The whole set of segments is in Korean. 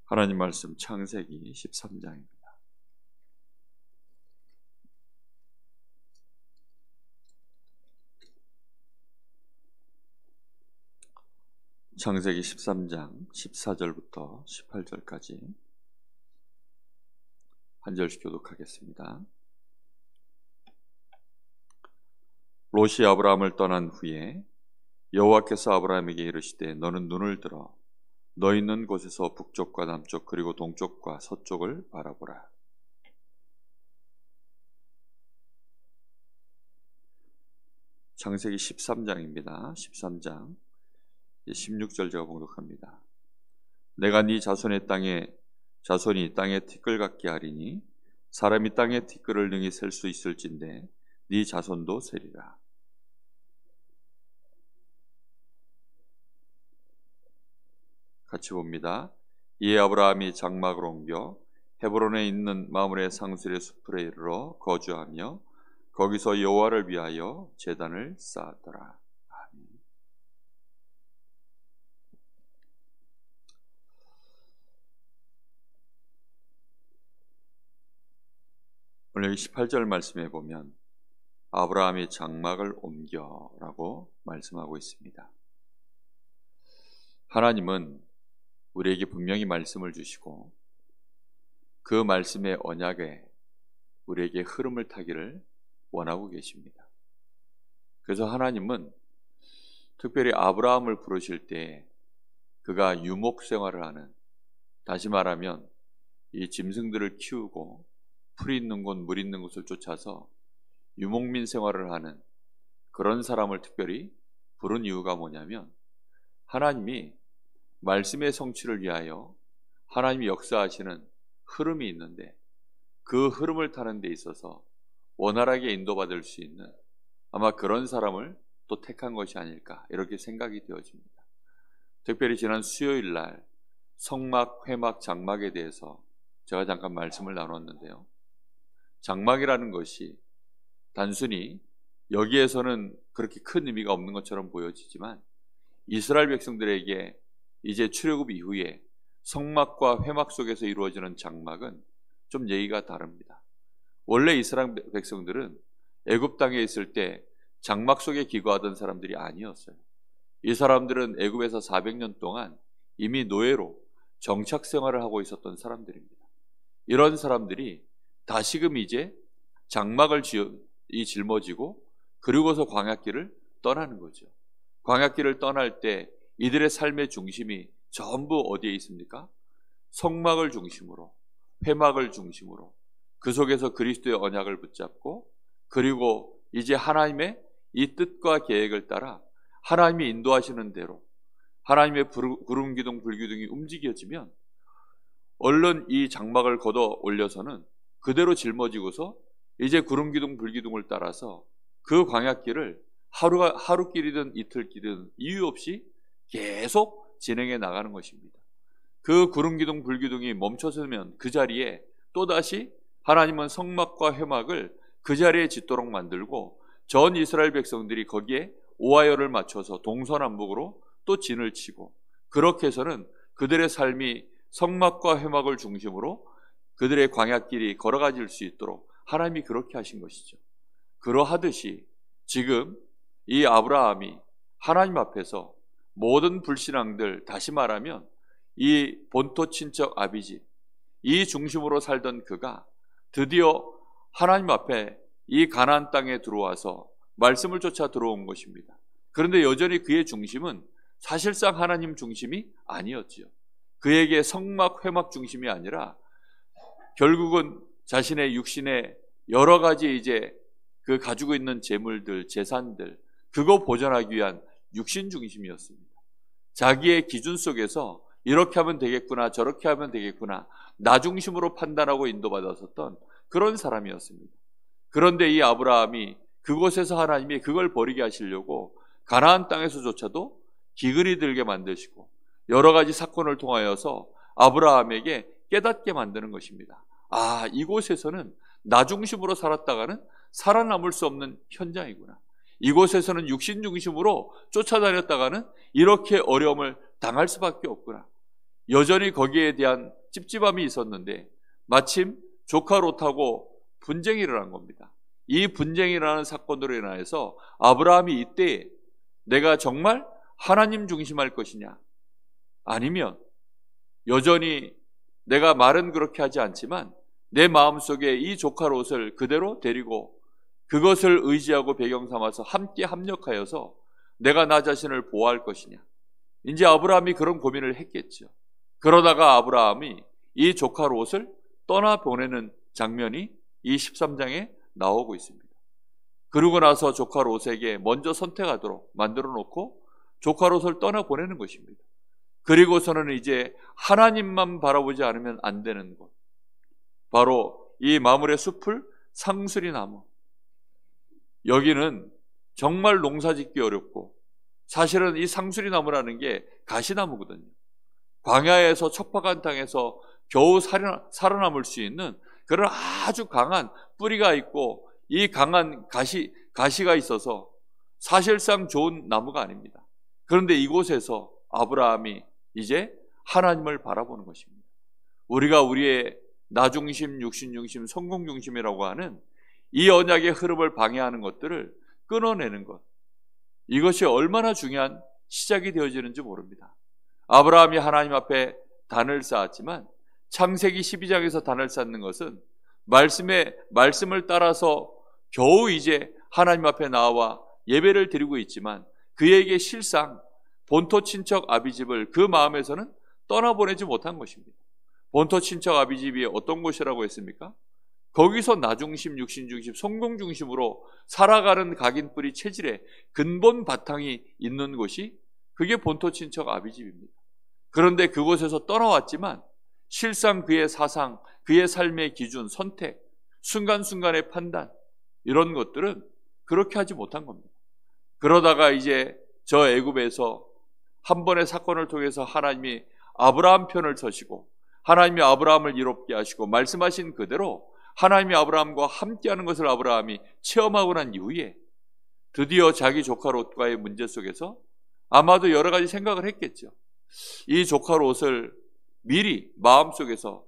하나님 말씀 창세기 13장입니다. 창세기 13장 14절부터 18절까지 한 절씩 교독하겠습니다. 롯이 아브라함을 떠난 후에 여호와께서 아브라함에게 이르시되 너는 눈을 들어 너 있는 곳에서 북쪽과 남쪽 그리고 동쪽과 서쪽을 바라보라. 창세기 13장입니다. 13장 16절 제가 봉독합니다. 내가 네 자손이 땅에 티끌 같게 하리니 사람이 땅에 티끌을 능히 셀 수 있을진데 네 자손도 세리라. 같이 봅니다. 이에 아브라함이 장막을 옮겨 헤브론에 있는 마므레 상술의 숲에 이르러 거주하며 거기서 여호와를 위하여 제단을 쌓았더라. 아멘. 오늘 18절 말씀에 보면 아브라함이 장막을 옮겨라고 말씀하고 있습니다. 하나님은 우리에게 분명히 말씀을 주시고 그 말씀의 언약에 우리에게 흐름을 타기를 원하고 계십니다. 그래서 하나님은 특별히 아브라함을 부르실 때 그가 유목 생활을 하는, 다시 말하면 이 짐승들을 키우고 풀 있는 곳, 물 있는 곳을 쫓아서 유목민 생활을 하는 그런 사람을 특별히 부른 이유가 뭐냐면 하나님이 말씀의 성취를 위하여 하나님이 역사하시는 흐름이 있는데 그 흐름을 타는 데 있어서 원활하게 인도받을 수 있는 아마 그런 사람을 또 택한 것이 아닐까 이렇게 생각이 되어집니다. 특별히 지난 수요일 날 성막, 회막, 장막에 대해서 제가 잠깐 말씀을 나눴는데요. 장막이라는 것이 단순히 여기에서는 그렇게 큰 의미가 없는 것처럼 보여지지만 이스라엘 백성들에게 이제 출애굽 이후에 성막과 회막 속에서 이루어지는 장막은 좀 얘기가 다릅니다. 원래 이스라엘 백성들은 애굽 땅에 있을 때 장막 속에 기거하던 사람들이 아니었어요. 이 사람들은 애굽에서 400년 동안 이미 노예로 정착 생활을 하고 있었던 사람들입니다. 이런 사람들이 다시금 이제 장막을 짊어지고 그리고서 광야길을 떠나는 거죠. 광야길을 떠날 때 이들의 삶의 중심이 전부 어디에 있습니까? 성막을 중심으로, 회막을 중심으로 그 속에서 그리스도의 언약을 붙잡고 그리고 이제 하나님의 이 뜻과 계획을 따라 하나님이 인도하시는 대로 하나님의 구름기둥 불기둥이 움직여지면 얼른 이 장막을 걷어 올려서는 그대로 짊어지고서 이제 구름기둥 불기둥을 따라서 그 광야길을 하루길이든 이틀길이든 이유 없이 계속 진행해 나가는 것입니다. 그 구름기둥 불기둥이 멈춰서면 그 자리에 또다시 하나님은 성막과 회막을 그 자리에 짓도록 만들고 전 이스라엘 백성들이 거기에 오하열을 맞춰서 동서남북으로 또 진을 치고 그렇게 해서는 그들의 삶이 성막과 회막을 중심으로 그들의 광야길이 걸어가질 수 있도록 하나님이 그렇게 하신 것이죠. 그러하듯이 지금 이 아브라함이 하나님 앞에서 모든 불신앙들, 다시 말하면 이 본토 친척 아비집 이 중심으로 살던 그가 드디어 하나님 앞에 이 가나안 땅에 들어와서 말씀을 쫓아 들어온 것입니다. 그런데 여전히 그의 중심은 사실상 하나님 중심이 아니었지요. 그에게 성막, 회막 중심이 아니라 결국은 자신의 육신의 여러 가지 이제 그 가지고 있는 재물들, 재산들 그거 보존하기 위한 육신 중심이었습니다. 자기의 기준 속에서 이렇게 하면 되겠구나 저렇게 하면 되겠구나 나 중심으로 판단하고 인도받았었던 그런 사람이었습니다. 그런데 이 아브라함이 그곳에서 하나님이 그걸 버리게 하시려고 가나안 땅에서조차도 기근이 들게 만드시고 여러 가지 사건을 통하여서 아브라함에게 깨닫게 만드는 것입니다. 아, 이곳에서는 나 중심으로 살았다가는 살아남을 수 없는 현장이구나. 이곳에서는 육신 중심으로 쫓아다녔다가는 이렇게 어려움을 당할 수밖에 없구나. 여전히 거기에 대한 찝찝함이 있었는데 마침 조카 롯하고 분쟁이 일어난 겁니다. 이 분쟁이 일어나는 사건으로 인해서 아브라함이 이때 내가 정말 하나님 중심할 것이냐, 아니면 여전히 내가 말은 그렇게 하지 않지만 내 마음속에 이 조카 롯을 그대로 데리고 그것을 의지하고 배경 삼아서 함께 합력하여서 내가 나 자신을 보호할 것이냐. 이제 아브라함이 그런 고민을 했겠죠. 그러다가 아브라함이 이 조카 롯을 떠나보내는 장면이 이 13장에 나오고 있습니다. 그러고 나서 조카 롯에게 먼저 선택하도록 만들어 놓고 조카 롯을 떠나보내는 것입니다. 그리고서는 이제 하나님만 바라보지 않으면 안 되는 곳, 바로 이 마물의 숲을 상수리 나무. 여기는 정말 농사짓기 어렵고 사실은 이 상수리 나무라는 게 가시나무거든요. 광야에서 척박한 땅에서 겨우 살아남을 수 있는 그런 아주 강한 뿌리가 있고 이 강한 가시가 있어서 사실상 좋은 나무가 아닙니다. 그런데 이곳에서 아브라함이 이제 하나님을 바라보는 것입니다. 우리가 우리의 나중심, 육신중심, 성공중심이라고 하는 이 언약의 흐름을 방해하는 것들을 끊어내는 것, 이것이 얼마나 중요한 시작이 되어지는지 모릅니다. 아브라함이 하나님 앞에 단을 쌓았지만 창세기 12장에서 단을 쌓는 것은 말씀을 따라서 겨우 이제 하나님 앞에 나와 예배를 드리고 있지만 그에게 실상 본토 친척 아비집을 그 마음에서는 떠나보내지 못한 것입니다. 본토 친척 아비집이 어떤 곳이라고 했습니까? 거기서 나중심, 육신중심, 성공중심으로 살아가는 각인뿌리 체질의 근본 바탕이 있는 곳이 그게 본토 친척 아비집입니다. 그런데 그곳에서 떠나왔지만 실상 그의 사상, 그의 삶의 기준, 선택, 순간순간의 판단, 이런 것들은 그렇게 하지 못한 겁니다. 그러다가 이제 저 애굽에서 한 번의 사건을 통해서 하나님이 아브라함 편을 서시고 하나님이 아브라함을 이롭게 하시고 말씀하신 그대로 하나님이 아브라함과 함께하는 것을 아브라함이 체험하고 난 이후에 드디어 자기 조카 롯과의 문제 속에서 아마도 여러 가지 생각을 했겠죠. 이 조카 롯을 미리 마음속에서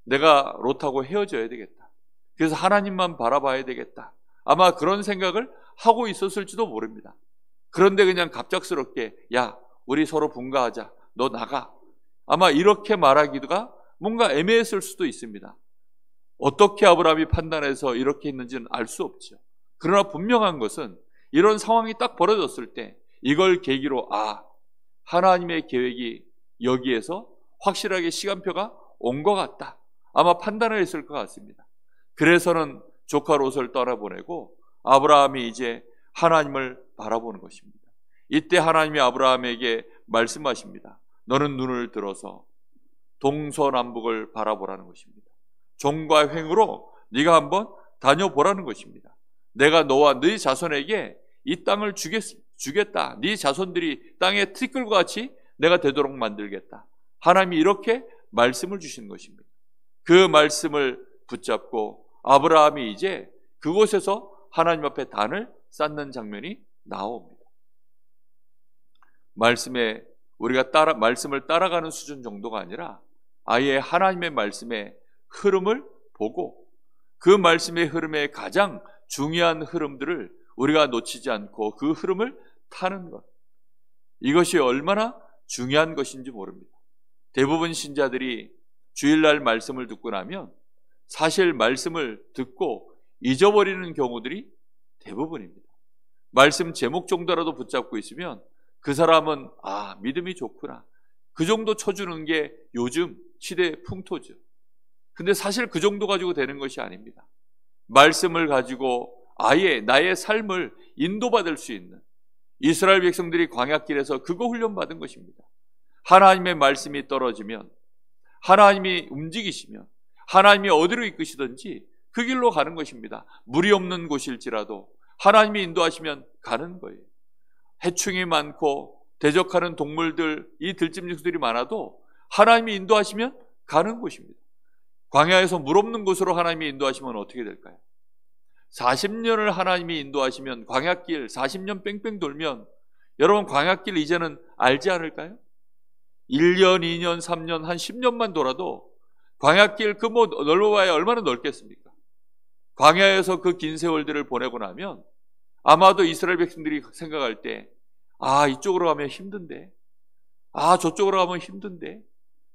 내가 롯하고 헤어져야 되겠다, 그래서 하나님만 바라봐야 되겠다, 아마 그런 생각을 하고 있었을지도 모릅니다. 그런데 그냥 갑작스럽게 야, 우리 서로 분가하자, 너 나가, 아마 이렇게 말하기가 뭔가 애매했을 수도 있습니다. 어떻게 아브라함이 판단해서 이렇게 했는지는 알 수 없죠. 그러나 분명한 것은 이런 상황이 딱 벌어졌을 때 이걸 계기로 하나님의 계획이 여기에서 확실하게 시간표가 온 것 같다, 아마 판단을 했을 것 같습니다. 그래서는 조카 롯을 떠나보내고 아브라함이 이제 하나님을 바라보는 것입니다. 이때 하나님이 아브라함에게 말씀하십니다. 너는 눈을 들어서 동서남북을 바라보라는 것입니다. 종과 횡으로 네가 한번 다녀보라는 것입니다. 내가 너와 네 자손에게 이 땅을 주겠다. 네 자손들이 땅의 티끌과 같이 내가 되도록 만들겠다. 하나님이 이렇게 말씀을 주시는 것입니다. 그 말씀을 붙잡고 아브라함이 이제 그곳에서 하나님 앞에 단을 쌓는 장면이 나옵니다. 우리가 말씀을 따라가는 수준 정도가 아니라 아예 하나님의 말씀의 흐름을 보고 그 말씀의 흐름의 가장 중요한 흐름들을 우리가 놓치지 않고 그 흐름을 타는 것, 이것이 얼마나 중요한 것인지 모릅니다. 대부분 신자들이 주일날 말씀을 듣고 나면 사실 말씀을 듣고 잊어버리는 경우들이 대부분입니다. 말씀 제목 정도라도 붙잡고 있으면 그 사람은 믿음이 좋구나, 그 정도 쳐주는 게 요즘 시대의 풍토죠. 근데 사실 그 정도 가지고 되는 것이 아닙니다. 말씀을 가지고 아예 나의 삶을 인도받을 수 있는, 이스라엘 백성들이 광야길에서 그거 훈련받은 것입니다. 하나님의 말씀이 떨어지면, 하나님이 움직이시면, 하나님이 어디로 이끄시든지 그 길로 가는 것입니다. 물이 없는 곳일지라도 하나님이 인도하시면 가는 거예요. 해충이 많고 대적하는 동물들, 이 들짐승들이 많아도 하나님이 인도하시면 가는 곳입니다. 광야에서 물 없는 곳으로 하나님이 인도하시면 어떻게 될까요? 40년을 하나님이 인도하시면, 광야길 40년 뺑뺑 돌면 여러분 광야길 이제는 알지 않을까요? 1년, 2년, 3년, 한 10년만 돌아도 광야길 그 뭐 넓어봐야 얼마나 넓겠습니까? 광야에서 그 긴 세월들을 보내고 나면 아마도 이스라엘 백성들이 생각할 때, 아, 이쪽으로 가면 힘든데, 아, 저쪽으로 가면 힘든데,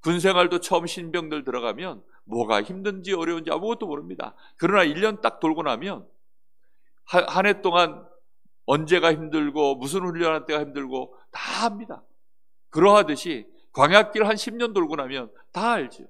군생활도 처음 신병들 들어가면 뭐가 힘든지 어려운지 아무것도 모릅니다. 그러나 1년 딱 돌고 나면 한 해 동안 언제가 힘들고 무슨 훈련할 때가 힘들고 다 압니다. 그러하듯이 광야길 한 10년 돌고 나면 다 알죠.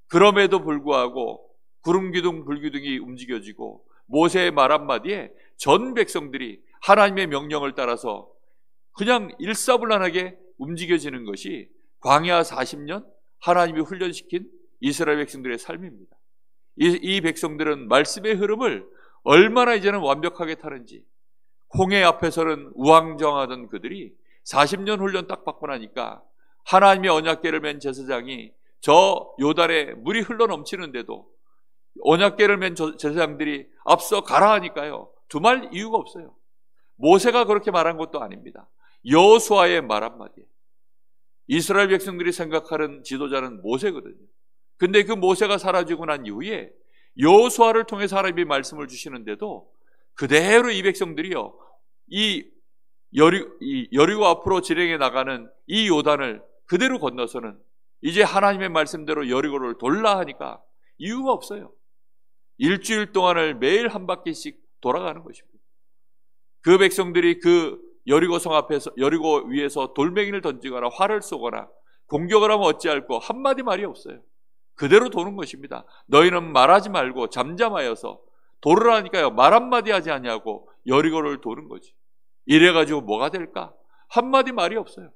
그럼에도 불구하고 구름기둥 불기둥이 움직여지고 모세의 말 한마디에 전 백성들이 하나님의 명령을 따라서 그냥 일사불란하게 움직여지는 것이 광야 40년 하나님이 훈련시킨 이스라엘 백성들의 삶입니다. 이 백성들은 말씀의 흐름을 얼마나 이제는 완벽하게 타는지, 홍해 앞에서는 우왕좌왕하던 그들이 40년 훈련 딱 받고 나니까 하나님의 언약궤를 맨 제사장이 저 요단에 물이 흘러 넘치는데도 언약궤를 맨 제사장들이 앞서 가라 하니까요, 두말 이유가 없어요. 모세가 그렇게 말한 것도 아닙니다. 여호수아의 말 한마디에 이스라엘 백성들이 생각하는 지도자는 모세거든요. 근데 그 모세가 사라지고 난 이후에 여호수아를 통해서 하나님이 말씀을 주시는데도 그대로 이 백성들이요, 이 여리고 앞으로 진행해 나가는 이 요단을 그대로 건너서는 이제 하나님의 말씀대로 여리고를 돌라 하니까 이유가 없어요. 일주일 동안을 매일 한 바퀴씩 돌아가는 것입니다. 그 백성들이 그 여리고성 앞에서, 여리고 위에서 돌멩이를 던지거나 활을 쏘거나 공격을 하면 어찌할꼬 한마디 말이 없어요. 그대로 도는 것입니다. 너희는 말하지 말고 잠잠하여서 도르라니까요, 말 한마디 하지 아니하고 여리고를 도는 거지. 이래가지고 뭐가 될까? 한마디 말이 없어요.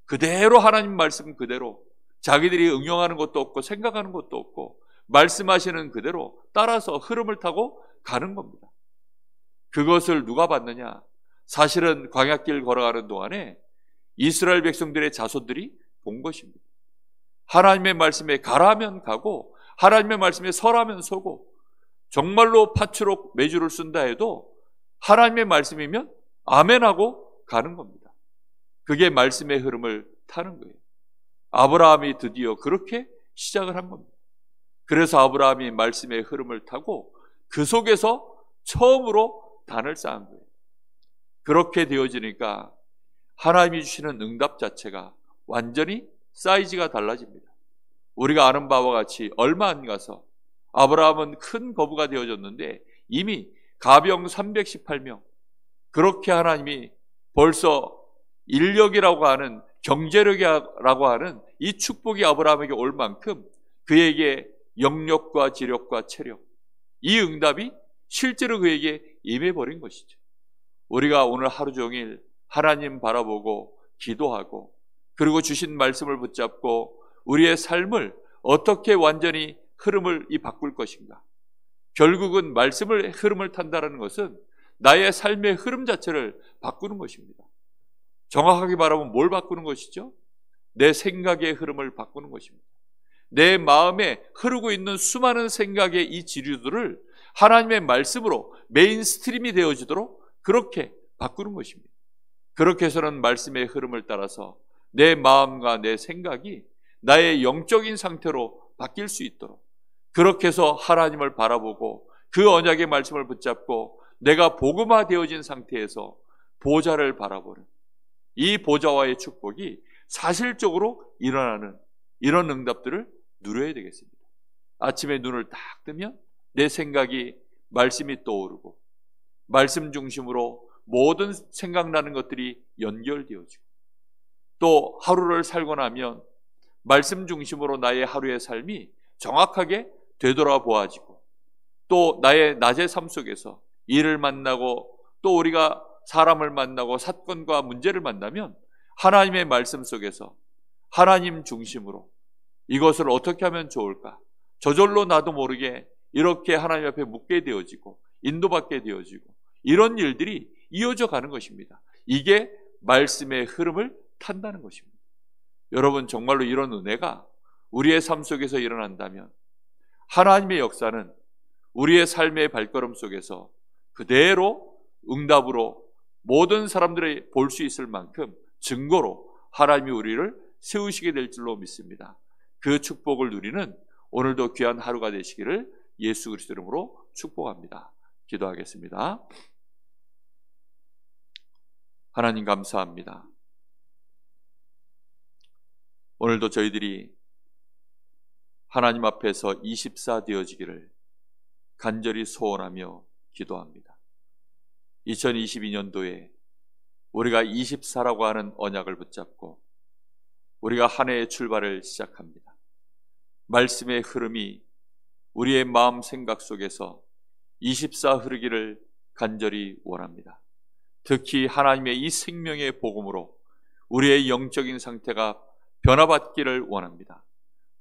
그대로 하나님 말씀 그대로 자기들이 응용하는 것도 없고 생각하는 것도 없고 말씀하시는 그대로 따라서 흐름을 타고 가는 겁니다. 그것을 누가 봤느냐? 사실은 광야길 걸어가는 동안에 이스라엘 백성들의 자손들이 본 것입니다. 하나님의 말씀에 가라면 가고 하나님의 말씀에 서라면 서고 정말로 팥으로 메주를 쓴다 해도 하나님의 말씀이면 아멘하고 가는 겁니다. 그게 말씀의 흐름을 타는 거예요. 아브라함이 드디어 그렇게 시작을 한 겁니다. 그래서 아브라함이 말씀의 흐름을 타고 그 속에서 처음으로 단을 쌓은 거예요. 그렇게 되어지니까 하나님이 주시는 응답 자체가 완전히 사이즈가 달라집니다. 우리가 아는 바와 같이 얼마 안 가서 아브라함은 큰 거부가 되어졌는데 이미 가병 318명, 그렇게 하나님이 벌써 인력이라고 하는, 경제력이라고 하는 이 축복이 아브라함에게 올 만큼 그에게 영력과 지력과 체력, 이 응답이 실제로 그에게 임해버린 것이죠. 우리가 오늘 하루 종일 하나님 바라보고 기도하고 그리고 주신 말씀을 붙잡고 우리의 삶을 어떻게 완전히 흐름을 바꿀 것인가? 결국은 말씀을 흐름을 탄다는 것은 나의 삶의 흐름 자체를 바꾸는 것입니다. 정확하게 말하면 뭘 바꾸는 것이죠? 내 생각의 흐름을 바꾸는 것입니다. 내 마음에 흐르고 있는 수많은 생각의 이 지류들을 하나님의 말씀으로 메인스트림이 되어지도록 그렇게 바꾸는 것입니다. 그렇게 해서는 말씀의 흐름을 따라서 내 마음과 내 생각이 나의 영적인 상태로 바뀔 수 있도록, 그렇게 해서 하나님을 바라보고 그 언약의 말씀을 붙잡고 내가 복음화 되어진 상태에서 보좌를 바라보는 이 보좌와의 축복이 사실적으로 일어나는 이런 응답들을 누려야 되겠습니다. 아침에 눈을 딱 뜨면 내 생각이 말씀이 떠오르고 말씀 중심으로 모든 생각나는 것들이 연결되어지고 또 하루를 살고 나면 말씀 중심으로 나의 하루의 삶이 정확하게 되돌아보아지고 또 나의 낮의 삶 속에서 일을 만나고 또 우리가 사람을 만나고 사건과 문제를 만나면 하나님의 말씀 속에서 하나님 중심으로 이것을 어떻게 하면 좋을까? 저절로 나도 모르게 이렇게 하나님 앞에 묻게 되어지고 인도받게 되어지고 이런 일들이 이어져 가는 것입니다. 이게 말씀의 흐름을 탄다는 것입니다. 여러분, 정말로 이런 은혜가 우리의 삶 속에서 일어난다면 하나님의 역사는 우리의 삶의 발걸음 속에서 그대로 응답으로 모든 사람들이 볼 수 있을 만큼 증거로 하나님이 우리를 세우시게 될 줄로 믿습니다. 그 축복을 누리는 오늘도 귀한 하루가 되시기를 예수 그리스도 이름으로 축복합니다. 기도하겠습니다. 하나님 감사합니다. 오늘도 저희들이 하나님 앞에서 24 되어지기를 간절히 소원하며 기도합니다. 2022년도에 우리가 24라고 하는 언약을 붙잡고 우리가 한 해의 출발을 시작합니다. 말씀의 흐름이 우리의 마음 생각 속에서 24 흐르기를 간절히 원합니다. 특히 하나님의 이 생명의 복음으로 우리의 영적인 상태가 변화받기를 원합니다.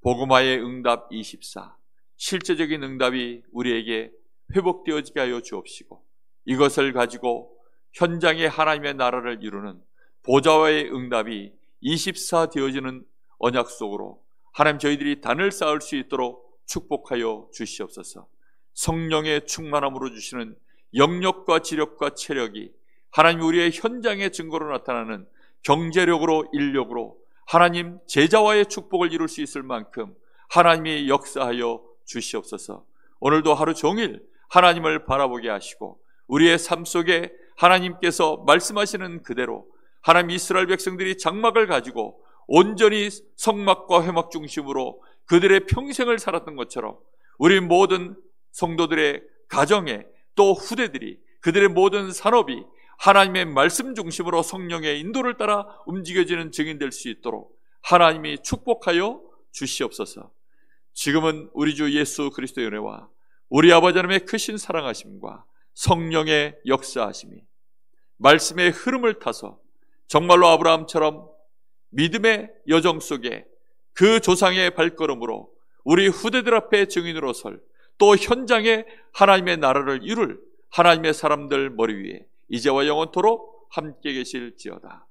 복음화의 응답 24, 실제적인 응답이 우리에게 회복되어지게 하여 주옵시고 이것을 가지고 현장의 하나님의 나라를 이루는 보좌와의 응답이 24 되어지는 언약 속으로 하나님 저희들이 단을 쌓을 수 있도록 축복하여 주시옵소서. 성령의 충만함으로 주시는 영력과 지력과 체력이 하나님 우리의 현장의 증거로 나타나는 경제력으로 인력으로 하나님 제자와의 축복을 이룰 수 있을 만큼 하나님이 역사하여 주시옵소서. 오늘도 하루 종일 하나님을 바라보게 하시고 우리의 삶 속에 하나님께서 말씀하시는 그대로 하나님 이스라엘 백성들이 장막을 가지고 온전히 성막과 회막 중심으로 그들의 평생을 살았던 것처럼 우리 모든 성도들의 가정에 또 후대들이 그들의 모든 산업이 하나님의 말씀 중심으로 성령의 인도를 따라 움직여지는 증인될 수 있도록 하나님이 축복하여 주시옵소서. 지금은 우리 주 예수 그리스도의 은혜와 우리 아버지 하나님의 크신 사랑하심과 성령의 역사하심이 말씀의 흐름을 타서 정말로 아브라함처럼 믿음의 여정 속에 그 조상의 발걸음으로 우리 후대들 앞에 증인으로 설 또 현장에 하나님의 나라를 이룰 하나님의 사람들 머리 위에 이제와 영원토록 함께 계실지어다.